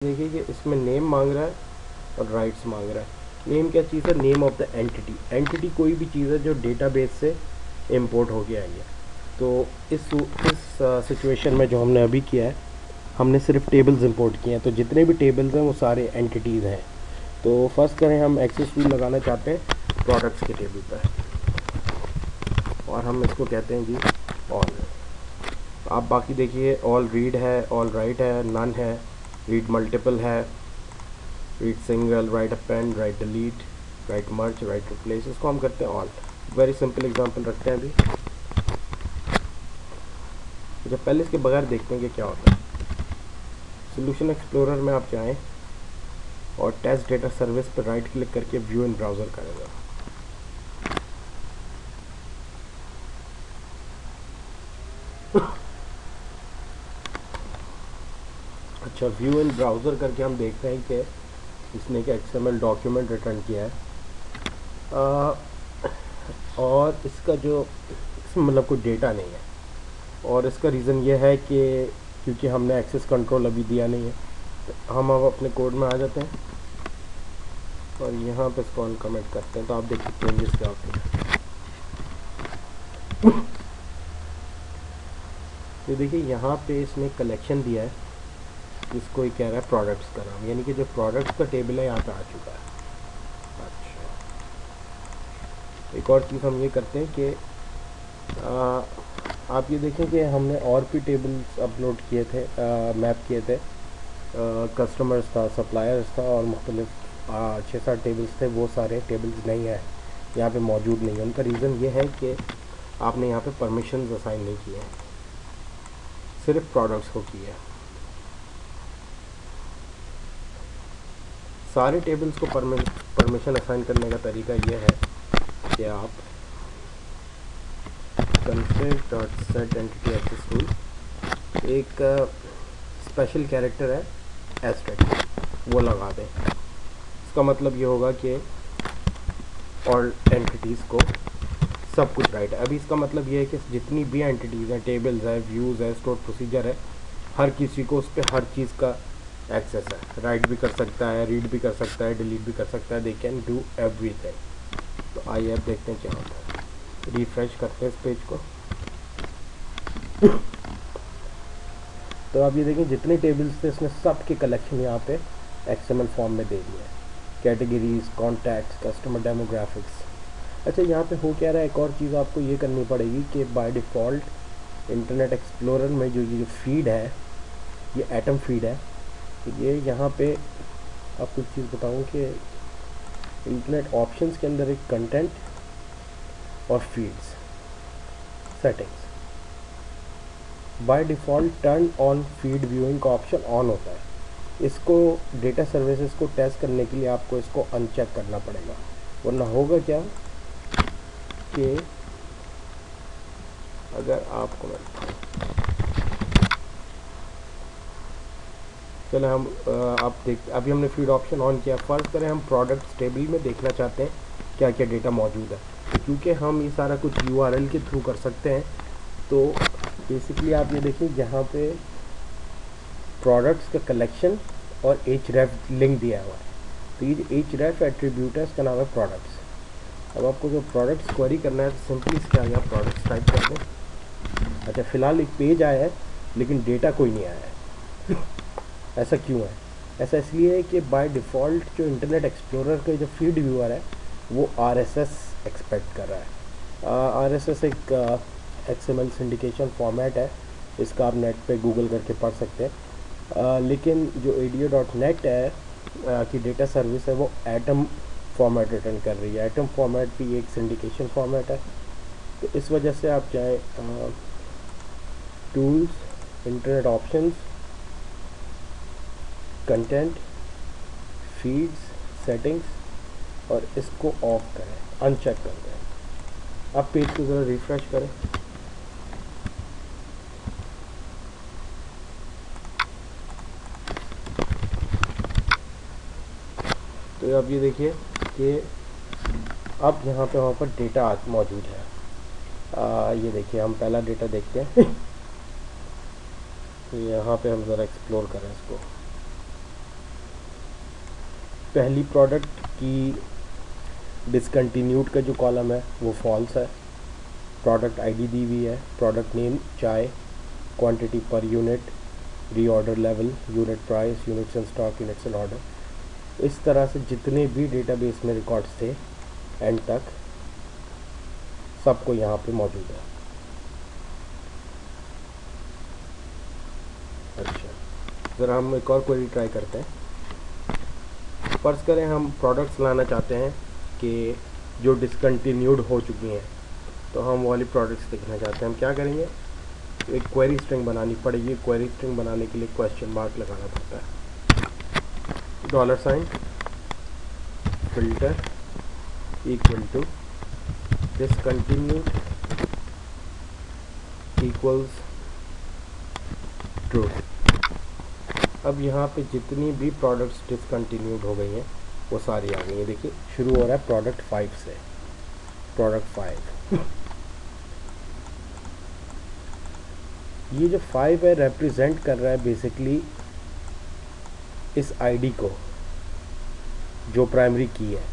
देखिए कि इसमें नेम मांग रहा है और राइट्स मांग रहा है। नेम क्या चीज़ है? Name of the entity. Entity कोई भी चीज़ है जो डेटाबेस से इंपोर्ट होके आई है। तो इस सिचुएशन में जो हमने अभी किया है, हमने सिर्फ टेबल्स इंपोर्ट किए हैं। तो जितने भी टेबल्स हैं वो सारे एंटिटीज़ हैं। तो फर्स्ट करें, हम एक्सेस टूल लगाना चाहते हैं प्रोडक्ट्स के टेबल पर, और हम इसको कहते हैं जी ऑल। आप बाकी देखिए, ऑल रीड है, ऑल राइट है, नन है, रीड मल्टीपल है, read single, write append, write delete, write merge, write replace. इसको हम करते हैं ऑल। वेरी सिंपल एग्जांपल रखते हैं अभी। जब पहले इसके बगैर देखते हैं कि क्या होता है। सोल्यूशन एक्सप्लोरर में आप जाएं और टेस्ट डेटा सर्विस पर राइट क्लिक करके व्यू इन ब्राउज़र करेंगे। अच्छा, व्यू इन ब्राउज़र करके हम देख रहे हैं कि इसने क्या XML डॉक्यूमेंट रिटर्न किया है। और इसका जो इसमें मतलब कोई डेटा नहीं है, और इसका रीज़न ये है कि क्योंकि हमने एक्सेस कंट्रोल अभी दिया नहीं है। तो हम अब अपने कोड में आ जाते हैं और यहाँ पे इसको अनकमेंट करते हैं। तो आप देखिए चेंजेस क्या होते हैं। तो देखिए यहाँ पे इसने कलेक्शन दिया है जिसको ये कह रहा है प्रोडक्ट्स का नाम, यानी कि जो प्रोडक्ट्स का टेबल है यहाँ पे आ चुका है। अच्छा, एक और चीज़ हम ये करते हैं कि आप ये देखें कि हमने और भी टेबल्स अपलोड किए थे, मैप किए थे। कस्टमर्स था, सप्लायर्स था, और मुख्तलिफ 6-7 टेबल्स थे। वो सारे टेबल्स नहीं है, यहाँ पे मौजूद नहीं है। उनका रीज़न ये है कि आपने यहाँ पे परमिशंस असाइन नहीं किए हैं, सिर्फ प्रोडक्ट्स को किए हैं। सारे टेबल्स को परमिशन असाइन करने का तरीका ये है कि आप config.set entity access rule, एक स्पेशल कैरेक्टर है एस्टेक, वो लगा दें। इसका मतलब ये होगा कि ऑल एंटिटीज़ को सब कुछ राइट है। अभी इसका मतलब ये है कि जितनी भी एंटिटीज़ हैं, टेबल्स है, व्यूज़ है, स्टोर प्रोसीजर है, हर किसी को उस पर हर चीज़ का एक्सेस है। राइट भी कर सकता है, रीड भी कर सकता है, डिलीट भी कर सकता है। They can do everything. तो आइए अब देखते हैं क्या होता है। रिफ्रेश करते हैं इस पेज को। तो आप ये देखें जितने टेबल्स थे इसने सब के कलेक्शन यहाँ पे XML फॉर्म में दे दिया है। Categories, contacts, customer demographics. अच्छा, यहाँ पे हो क्या रहा है, एक और चीज़ आपको ये करनी पड़ेगी कि बाय डिफ़ॉल्ट इंटरनेट एक्सप्लोरर में जो ये फीड है, ये एटम फीड है। तो ये यहाँ पे आपको एक चीज़ बताऊँ कि इंटरनेट ऑप्शंस के अंदर एक कंटेंट और feeds settings, by default turn on feed viewing का ऑप्शन ऑन होता है। इसको डेटा सर्विसेज को टेस्ट करने के लिए आपको इसको अनचेक करना पड़ेगा, वरना होगा क्या कि अगर आपको चले हम आप देख, अभी हमने फीड ऑप्शन ऑन किया। फर्ज करें हम प्रोडक्ट्स टेबल में देखना चाहते हैं क्या क्या डेटा मौजूद है। क्योंकि हम ये सारा कुछ URL के थ्रू कर सकते हैं, तो बेसिकली आप ये देखिए यहाँ पे प्रोडक्ट्स का कलेक्शन और href लिंक दिया हुआ है। तो ये जो href एट्रीब्यूट है इसका नाम है प्रोडक्ट्स। अब आपको जो प्रोडक्ट्स क्वेरी करना है तो सिंपली इसके आगे आप प्रोडक्ट्स टाइप कर दें। अच्छा, फ़िलहाल एक पेज आया है लेकिन डेटा कोई नहीं आया है। ऐसा क्यों है? ऐसा इसलिए है कि बाय डिफ़ॉल्ट जो इंटरनेट एक्सप्लोरर का जो फीड व्यूअर है वो RSS एक्सपेक्ट कर रहा है। RSS एक XML सिंडिकेशन फॉर्मेट है। इसका आप नेट पे गूगल करके पढ़ सकते हैं। लेकिन जो ADO.net है की डेटा सर्विस है वो एटम फॉर्मेट रिटर्न कर रही है। एटम फॉर्मेट भी एक सिंडिकेशन फॉर्मेट है। तो इस वजह से आप चाहे tools, internet options, content, feeds, settings, और इसको ऑफ करें, अनचेक कर दें। अब पेज को ज़रा रिफ्रेश करें। तो अब ये देखिए कि अब यहाँ पे वहाँ पर डेटा मौजूद है। ये देखिए, हम पहला डेटा देखते हैं। तो यहाँ पे हम ज़रा एक्सप्लोर करें इसको। पहली प्रोडक्ट की डिसकंटिन्यूड का जो कॉलम है वो फॉल्स है, प्रोडक्ट आईडी दी हुई है, प्रोडक्ट नेम चाय, quantity per unit, reorder level, unit price, units in stock, units in order. इस तरह से जितने भी डेटाबेस में रिकॉर्ड्स थे एंड तक सबको यहाँ पे मौजूद है। अच्छा, ज़रा हम एक और क्वेरी ट्राई करते हैं। फर्ज करें हम प्रोडक्ट्स लाना चाहते हैं कि जो डिसकंटिन्यूड हो चुकी हैं, तो हम वाली प्रोडक्ट्स देखना चाहते हैं। हम क्या करेंगे, एक क्वेरी स्ट्रिंग बनानी पड़ेगी। क्वेरी स्ट्रिंग बनाने के लिए क्वेश्चन मार्क लगाना पड़ता है, dollar sign filter equal to discontinued equals true. अब यहाँ पे जितनी भी प्रोडक्ट्स डिसकंटिन्यूड हो गई हैं वो सारी आ गई हैं। देखिए शुरू हो रहा है प्रोडक्ट 5 से, प्रोडक्ट 5। ये जो 5 है रिप्रेजेंट कर रहा है बेसिकली इस आईडी को जो प्राइमरी की है।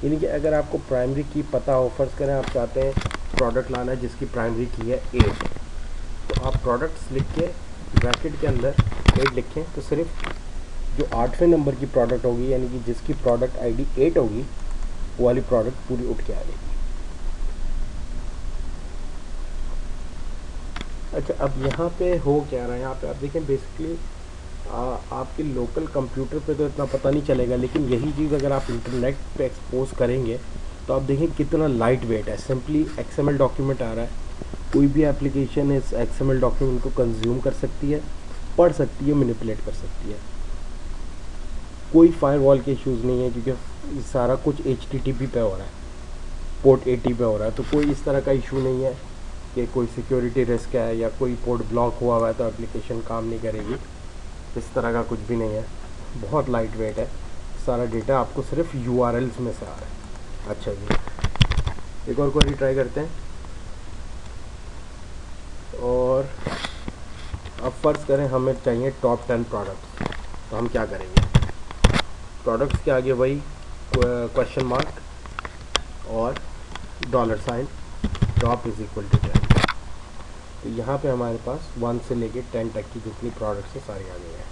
यानी कि अगर आपको प्राइमरी की पता हो, फर्ज करें आप चाहते हैं प्रोडक्ट लाना है जिसकी प्राइमरी की है 8, तो आप प्रोडक्ट्स लिख के ब्रैकेट के अंदर 8 लिखें, तो सिर्फ जो 8वें नंबर की प्रोडक्ट होगी यानी कि जिसकी प्रोडक्ट आईडी 8 होगी वो वाली प्रोडक्ट पूरी उठ के आ जाएगी। अच्छा, अब यहाँ पे हो क्या रहा है, यहाँ पे आप देखें बेसिकली आपके लोकल कंप्यूटर पे तो इतना पता नहीं चलेगा, लेकिन यही चीज़ अगर आप इंटरनेट पे एक्सपोज करेंगे तो आप देखें कितना लाइट वेट है। सिंपली एक्सएमएल डॉक्यूमेंट आ रहा है, कोई भी एप्लीकेशन इस एक्सएमएल डॉक्यूमेंट को कंज्यूम कर सकती है, पढ़ सकती है, मैनिपुलेट कर सकती है। कोई फायरवॉल के इश्यूज़ नहीं है क्योंकि सारा कुछ HTTP पे हो रहा है, पोर्ट 80 पे हो रहा है, तो कोई इस तरह का इशू नहीं है कि कोई सिक्योरिटी रिस्क है या कोई पोर्ट ब्लॉक हुआ हुआ है तो एप्लीकेशन काम नहीं करेगी। इस तरह का कुछ भी नहीं है, बहुत लाइट वेट है। सारा डेटा आपको सिर्फ URLs में से आ रहा है। अच्छा जी, एक और क्वेरी ट्राई करते हैं। और अब फ़र्ज़ करें हमें चाहिए टॉप 10 प्रोडक्ट्स, तो हम क्या करेंगे, प्रोडक्ट्स के आगे वही क्वेश्चन मार्क और dollar sign, top is equal to 10। तो यहाँ पे हमारे पास 1 से लेके 10 तक की जितनी प्रोडक्ट्स है सारी आ गई हैं।